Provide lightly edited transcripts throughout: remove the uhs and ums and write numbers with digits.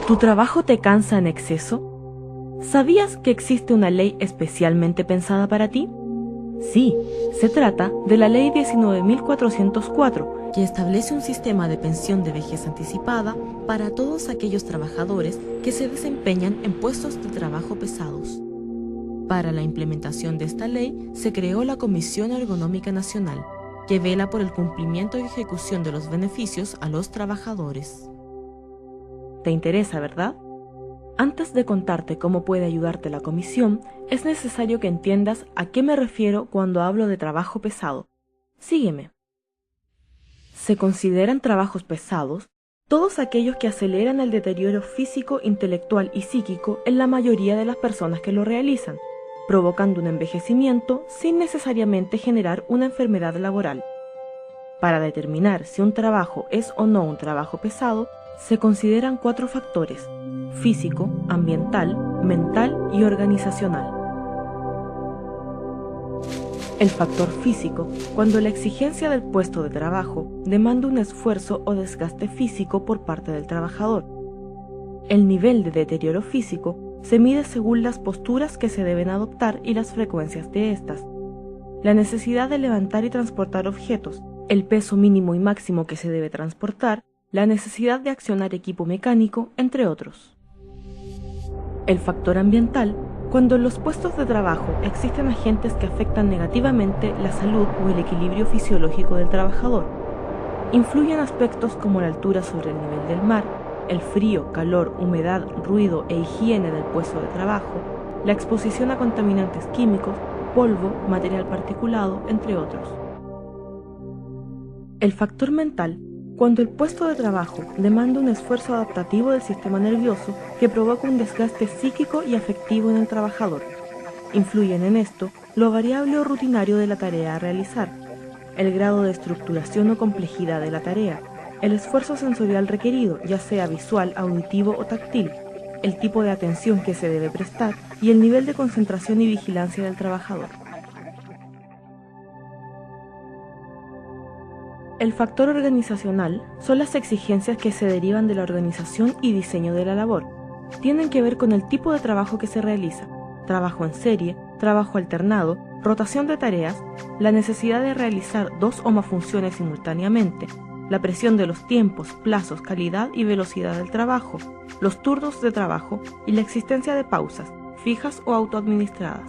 ¿Tu trabajo te cansa en exceso? ¿Sabías que existe una ley especialmente pensada para ti? Sí, se trata de la Ley 19.404, que establece un sistema de pensión de vejez anticipada para todos aquellos trabajadores que se desempeñan en puestos de trabajo pesados. Para la implementación de esta ley se creó la Comisión Ergonómica Nacional, que vela por el cumplimiento y ejecución de los beneficios a los trabajadores. ¿Te interesa, verdad? Antes de contarte cómo puede ayudarte la comisión, es necesario que entiendas a qué me refiero cuando hablo de trabajo pesado. Sígueme. Se consideran trabajos pesados todos aquellos que aceleran el deterioro físico, intelectual y psíquico en la mayoría de las personas que lo realizan, provocando un envejecimiento sin necesariamente generar una enfermedad laboral. Para determinar si un trabajo es o no un trabajo pesado, se consideran 4 factores: físico, ambiental, mental y organizacional. El factor físico, cuando la exigencia del puesto de trabajo demanda un esfuerzo o desgaste físico por parte del trabajador. El nivel de deterioro físico se mide según las posturas que se deben adoptar y las frecuencias de estas. La necesidad de levantar y transportar objetos, el peso mínimo y máximo que se debe transportar, la necesidad de accionar equipo mecánico, entre otros. El factor ambiental, cuando en los puestos de trabajo existen agentes que afectan negativamente la salud o el equilibrio fisiológico del trabajador. Influyen aspectos como la altura sobre el nivel del mar, el frío, calor, humedad, ruido e higiene del puesto de trabajo, la exposición a contaminantes químicos, polvo, material particulado, entre otros. El factor mental, cuando el puesto de trabajo demanda un esfuerzo adaptativo del sistema nervioso que provoca un desgaste psíquico y afectivo en el trabajador. Influyen en esto lo variable o rutinario de la tarea a realizar, el grado de estructuración o complejidad de la tarea, el esfuerzo sensorial requerido, ya sea visual, auditivo o táctil, el tipo de atención que se debe prestar y el nivel de concentración y vigilancia del trabajador. El factor organizacional son las exigencias que se derivan de la organización y diseño de la labor. Tienen que ver con el tipo de trabajo que se realiza, trabajo en serie, trabajo alternado, rotación de tareas, la necesidad de realizar 2 o más funciones simultáneamente, la presión de los tiempos, plazos, calidad y velocidad del trabajo, los turnos de trabajo y la existencia de pausas, fijas o autoadministradas.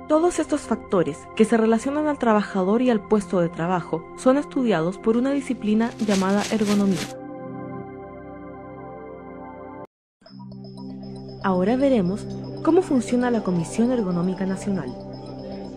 Todos estos factores que se relacionan al trabajador y al puesto de trabajo son estudiados por una disciplina llamada ergonomía. Ahora veremos cómo funciona la Comisión Ergonómica Nacional.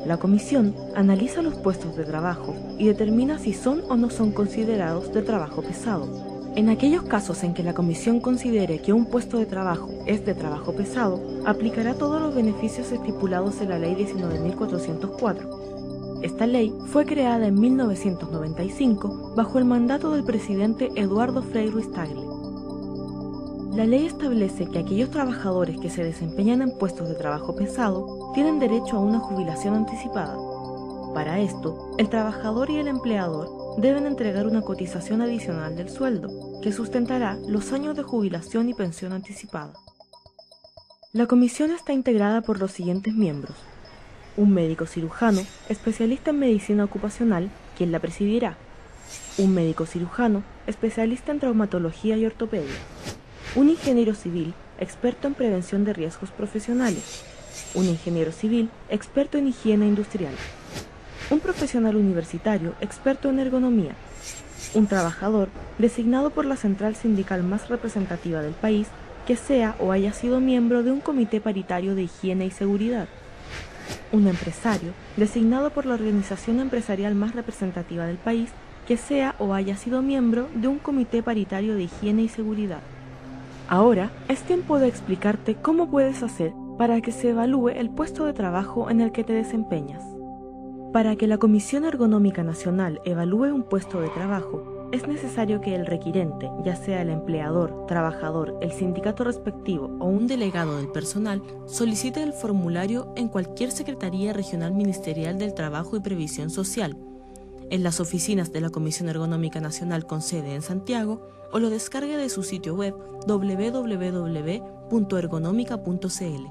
La comisión analiza los puestos de trabajo y determina si son o no son considerados de trabajo pesado. En aquellos casos en que la comisión considere que un puesto de trabajo es de trabajo pesado, aplicará todos los beneficios estipulados en la Ley 19.404. Esta ley fue creada en 1995 bajo el mandato del presidente Eduardo Frei Ruiz-Tagle. La ley establece que aquellos trabajadores que se desempeñan en puestos de trabajo pesado tienen derecho a una jubilación anticipada. Para esto, el trabajador y el empleador deben entregar una cotización adicional del sueldo, que sustentará los años de jubilación y pensión anticipada. La comisión está integrada por los siguientes miembros: un médico cirujano, especialista en medicina ocupacional, quien la presidirá; un médico cirujano, especialista en traumatología y ortopedia; un ingeniero civil, experto en prevención de riesgos profesionales; un ingeniero civil, experto en higiene industrial; un profesional universitario, experto en ergonomía; un trabajador designado por la central sindical más representativa del país que sea o haya sido miembro de un comité paritario de higiene y seguridad; un empresario designado por la organización empresarial más representativa del país que sea o haya sido miembro de un comité paritario de higiene y seguridad. Ahora es tiempo de explicarte cómo puedes hacer para que se evalúe el puesto de trabajo en el que te desempeñas. Para que la Comisión Ergonómica Nacional evalúe un puesto de trabajo, es necesario que el requirente, ya sea el empleador, trabajador, el sindicato respectivo o un delegado del personal, solicite el formulario en cualquier Secretaría Regional Ministerial del Trabajo y Previsión Social, en las oficinas de la Comisión Ergonómica Nacional con sede en Santiago, o lo descargue de su sitio web www.ergonómica.cl.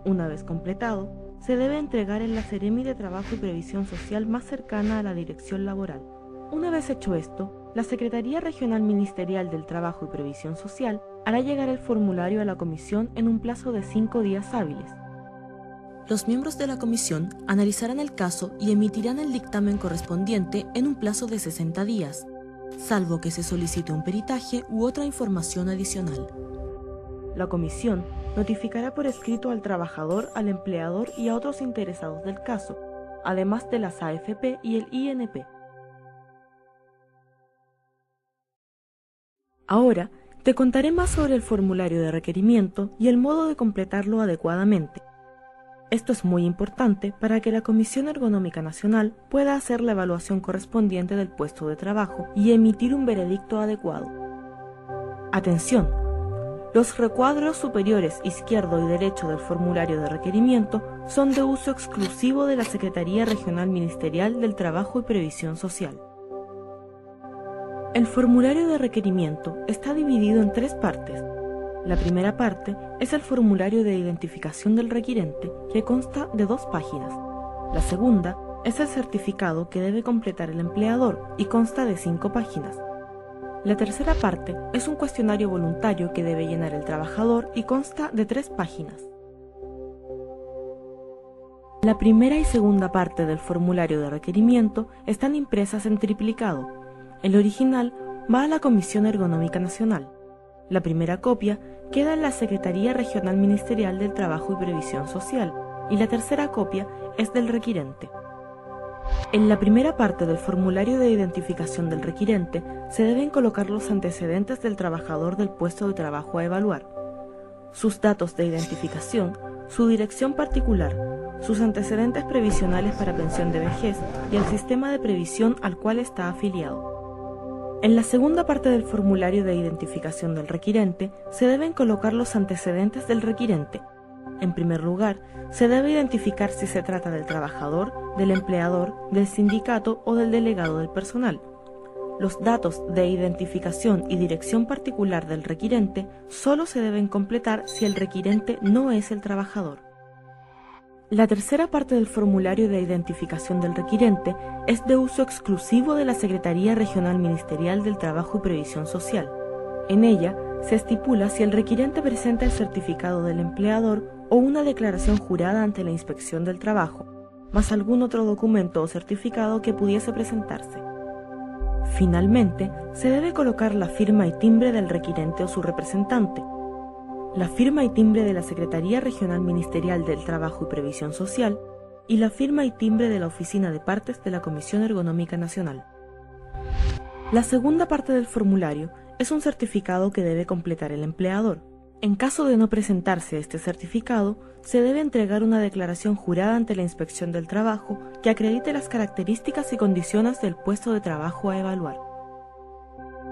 Una vez completado, se debe entregar en la Seremi de Trabajo y Previsión Social más cercana a la dirección laboral. Una vez hecho esto, la Secretaría Regional Ministerial del Trabajo y Previsión Social hará llegar el formulario a la comisión en un plazo de 5 días hábiles. Los miembros de la comisión analizarán el caso y emitirán el dictamen correspondiente en un plazo de 60 días, salvo que se solicite un peritaje u otra información adicional. La comisión notificará por escrito al trabajador, al empleador y a otros interesados del caso, además de las AFP y el INP. Ahora, te contaré más sobre el formulario de requerimiento y el modo de completarlo adecuadamente. Esto es muy importante para que la Comisión Ergonómica Nacional pueda hacer la evaluación correspondiente del puesto de trabajo y emitir un veredicto adecuado. Atención: los recuadros superiores izquierdo y derecho del formulario de requerimiento son de uso exclusivo de la Secretaría Regional Ministerial del Trabajo y Previsión Social. El formulario de requerimiento está dividido en 3 partes. La primera parte es el formulario de identificación del requirente, que consta de 2 páginas. La segunda es el certificado que debe completar el empleador y consta de 5 páginas. La tercera parte es un cuestionario voluntario que debe llenar el trabajador y consta de 3 páginas. La primera y segunda parte del formulario de requerimiento están impresas en triplicado. El original va a la Comisión Ergonómica Nacional. La primera copia queda en la Secretaría Regional Ministerial del Trabajo y Previsión Social y la tercera copia es del requirente. En la primera parte del formulario de identificación del requirente se deben colocar los antecedentes del trabajador del puesto de trabajo a evaluar, sus datos de identificación, su dirección particular, sus antecedentes previsionales para pensión de vejez y el sistema de previsión al cual está afiliado. En la segunda parte del formulario de identificación del requirente se deben colocar los antecedentes del requirente. En primer lugar, se debe identificar si se trata del trabajador, del empleador, del sindicato o del delegado del personal. Los datos de identificación y dirección particular del requirente solo se deben completar si el requirente no es el trabajador. La tercera parte del formulario de identificación del requirente es de uso exclusivo de la Secretaría Regional Ministerial del Trabajo y Previsión Social. En ella se estipula si el requirente presenta el certificado del empleador o una declaración jurada ante la Inspección del Trabajo, más algún otro documento o certificado que pudiese presentarse. Finalmente, se debe colocar la firma y timbre del requirente o su representante, la firma y timbre de la Secretaría Regional Ministerial del Trabajo y Previsión Social y la firma y timbre de la Oficina de Partes de la Comisión Ergonómica Nacional. La segunda parte del formulario es un certificado que debe completar el empleador. En caso de no presentarse este certificado, se debe entregar una declaración jurada ante la Inspección del Trabajo que acredite las características y condiciones del puesto de trabajo a evaluar.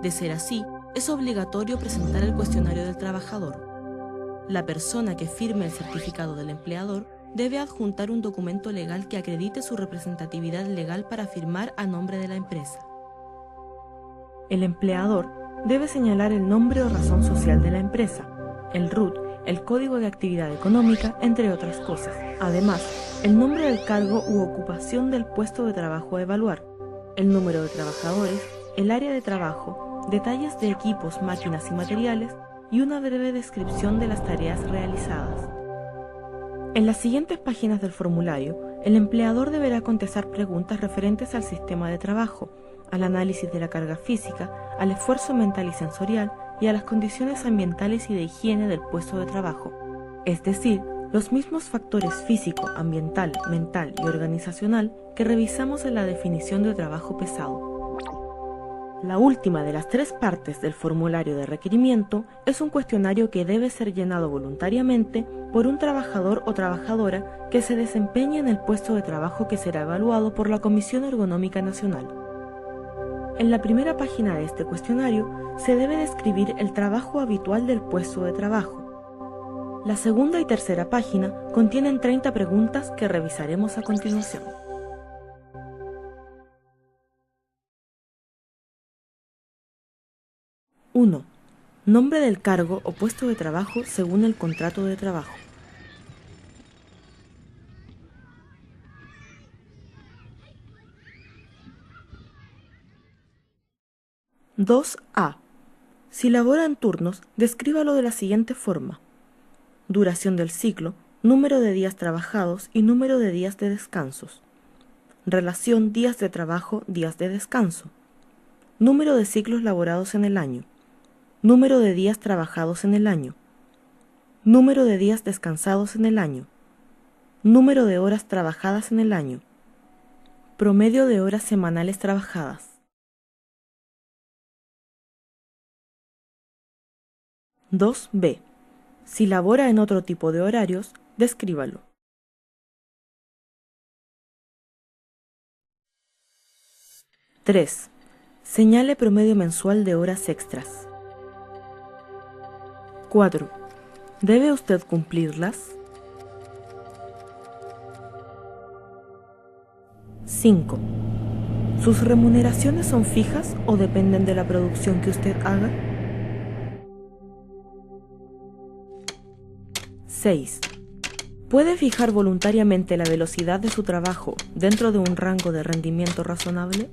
De ser así, es obligatorio presentar el cuestionario del trabajador. La persona que firme el certificado del empleador debe adjuntar un documento legal que acredite su representatividad legal para firmar a nombre de la empresa. El empleador debe señalar el nombre o razón social de la empresa, el RUT, el Código de Actividad Económica, entre otras cosas. Además, el nombre del cargo u ocupación del puesto de trabajo a evaluar, el número de trabajadores, el área de trabajo, detalles de equipos, máquinas y materiales, y una breve descripción de las tareas realizadas. En las siguientes páginas del formulario, el empleador deberá contestar preguntas referentes al sistema de trabajo, al análisis de la carga física, al esfuerzo mental y sensorial y a las condiciones ambientales y de higiene del puesto de trabajo, es decir, los mismos factores físico, ambiental, mental y organizacional que revisamos en la definición de trabajo pesado. La última de las 3 partes del formulario de requerimiento es un cuestionario que debe ser llenado voluntariamente por un trabajador o trabajadora que se desempeñe en el puesto de trabajo que será evaluado por la Comisión Ergonómica Nacional. En la primera página de este cuestionario se debe describir el trabajo habitual del puesto de trabajo. La segunda y tercera página contienen 30 preguntas que revisaremos a continuación. 1. Nombre del cargo o puesto de trabajo según el contrato de trabajo. 2A. Si labora en turnos, descríbalo de la siguiente forma: duración del ciclo, número de días trabajados y número de días de descansos. Relación días de trabajo, días de descanso. Número de ciclos laborados en el año. Número de días trabajados en el año. Número de días descansados en el año. Número de horas trabajadas en el año. Promedio de horas semanales trabajadas. 2B. Si labora en otro tipo de horarios, descríbalo. 3. Señale promedio mensual de horas extras. 4. ¿Debe usted cumplirlas? 5. ¿Sus remuneraciones son fijas o dependen de la producción que usted haga? 6. ¿Puede fijar voluntariamente la velocidad de su trabajo dentro de un rango de rendimiento razonable?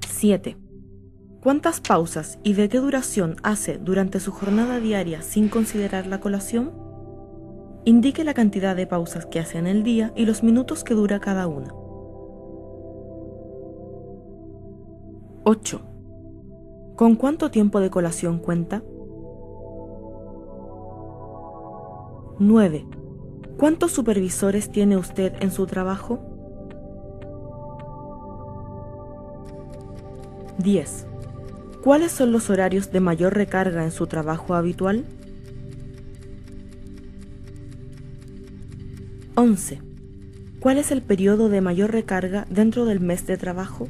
7. ¿Cuántas pausas y de qué duración hace durante su jornada diaria sin considerar la colación? Indique la cantidad de pausas que hace en el día y los minutos que dura cada una. 8. ¿Con cuánto tiempo de colación cuenta? 9. ¿Cuántos supervisores tiene usted en su trabajo? 10. ¿Cuáles son los horarios de mayor recarga en su trabajo habitual? 11. ¿Cuál es el periodo de mayor recarga dentro del mes de trabajo?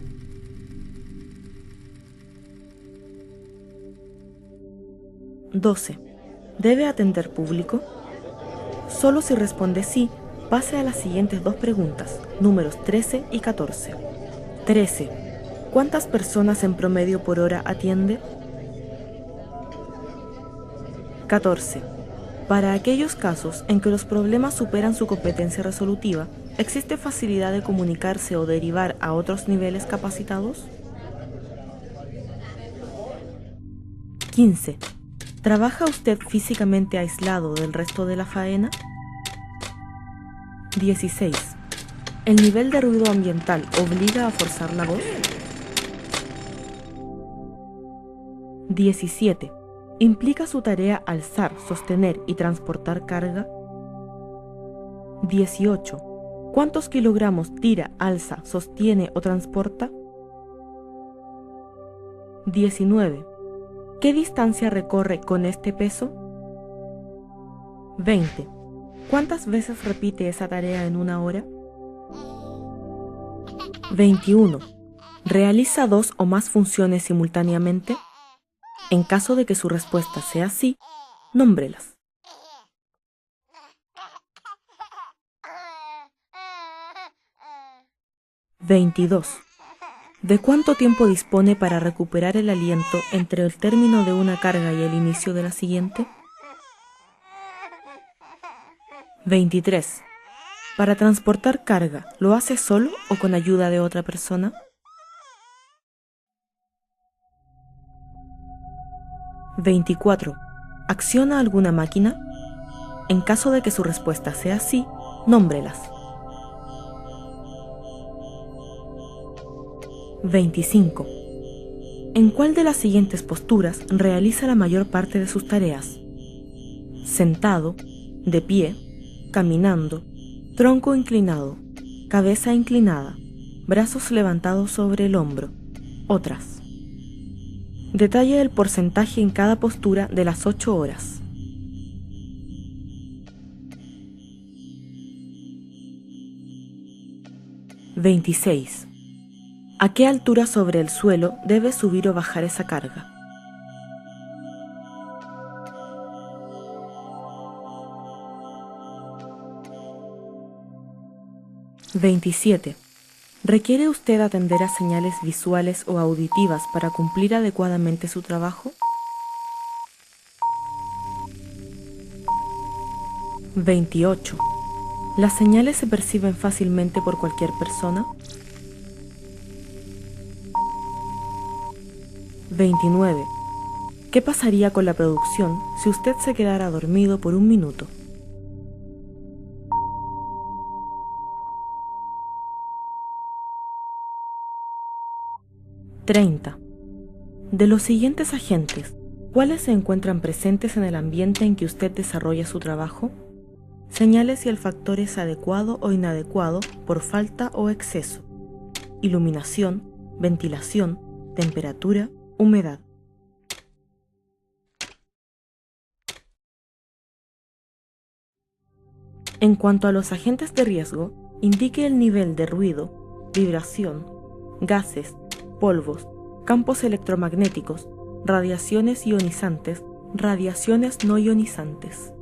12. ¿Debe atender público? Solo si responde sí, pase a las siguientes 2 preguntas, números 13 y 14. 13. ¿Cuántas personas en promedio por hora atiende? 14. Para aquellos casos en que los problemas superan su competencia resolutiva, ¿existe facilidad de comunicarse o derivar a otros niveles capacitados? 15. ¿Trabaja usted físicamente aislado del resto de la faena? 16. ¿El nivel de ruido ambiental obliga a forzar la voz? 17. ¿Implica su tarea alzar, sostener y transportar carga? 18. ¿Cuántos kilogramos tira, alza, sostiene o transporta? 19. ¿Qué distancia recorre con este peso? 20. ¿Cuántas veces repite esa tarea en una hora? 21. ¿Realiza 2 o más funciones simultáneamente? En caso de que su respuesta sea sí, nómbrelas. 22. ¿De cuánto tiempo dispone para recuperar el aliento entre el término de una carga y el inicio de la siguiente? 23. ¿Para transportar carga, lo hace solo o con ayuda de otra persona? 24. ¿Acciona alguna máquina? En caso de que su respuesta sea sí, nómbrelas. 25. ¿En cuál de las siguientes posturas realiza la mayor parte de sus tareas? Sentado, de pie, caminando, tronco inclinado, cabeza inclinada, brazos levantados sobre el hombro, otras. Detalle el porcentaje en cada postura de las 8 horas. (26) ¿A qué altura sobre el suelo debe subir o bajar esa carga? (27) ¿Requiere usted atender a señales visuales o auditivas para cumplir adecuadamente su trabajo? 28. ¿Las señales se perciben fácilmente por cualquier persona? 29. ¿Qué pasaría con la producción si usted se quedara dormido por un minuto? 30. De los siguientes agentes, ¿cuáles se encuentran presentes en el ambiente en que usted desarrolla su trabajo? Señale si el factor es adecuado o inadecuado por falta o exceso. Iluminación, ventilación, temperatura, humedad. En cuanto a los agentes de riesgo, indique el nivel de ruido, vibración, gases, polvos, campos electromagnéticos, radiaciones ionizantes, radiaciones no ionizantes.